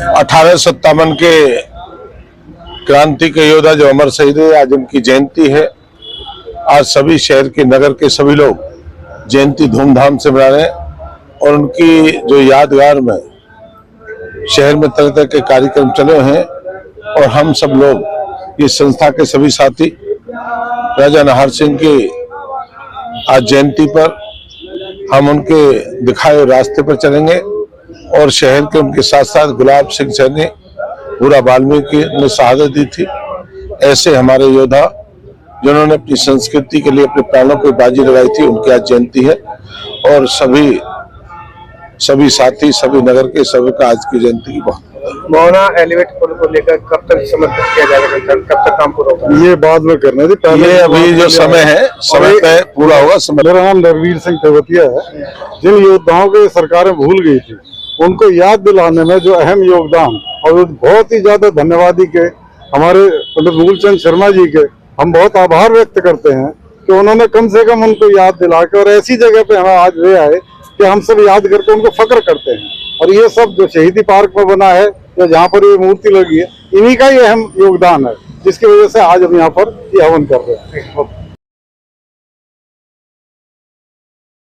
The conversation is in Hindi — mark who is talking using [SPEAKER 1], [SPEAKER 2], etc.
[SPEAKER 1] 1857 के क्रांति के योद्धा जो अमर शहीद हुए, आज उनकी जयंती है। आज सभी शहर के नगर के सभी लोग जयंती धूमधाम से मना रहे हैं और उनकी जो यादगार में शहर में तरह तरह के कार्यक्रम चले हैं और हम सब लोग इस संस्था के सभी साथी राजा नाहर सिंह की आज जयंती पर हम उनके दिखाए हुए रास्ते पर चलेंगे और शहर के उनके साथ साथ गुलाब सिंह सैनी, भूरा वाल्मीकि ने शहादत दी थी। ऐसे हमारे योद्धा जिन्होंने अपनी संस्कृति के लिए अपने प्राणों को बाजी लगाई थी, उनकी आज जयंती है और सभी साथी, सभी नगर के सभी का आज की जयंती की बहुत
[SPEAKER 2] मोहना एलिवेट पुल को लेकर कब तक समर्पित किया जाएगा, कब तक काम पूरा होगा?
[SPEAKER 3] ये बाद में करना थी, पहले
[SPEAKER 1] ये अभी जो समय है समय तय पूरा होगा।
[SPEAKER 3] मेरा नाम नरवीर सिंह तेवतिया है। जिन योद्धाओं को सरकारें भूल गई थी उनको याद दिलाने में जो अहम योगदान, और बहुत ही ज्यादा धन्यवादी के हमारे पंडित मूलचंद शर्मा जी के हम बहुत आभार व्यक्त करते हैं कि उन्होंने कम से कम उनको याद दिला के और ऐसी जगह पे हम आज ले आए कि हम सब याद करके उनको फक्र करते हैं। और ये सब जो शहीदी पार्क में बना है, जो जहाँ पर ये मूर्ति लगी है, इन्हीं का ही अहम योगदान है, जिसकी वजह से आज हम यहाँ पर ये हवन कर रहे हैं।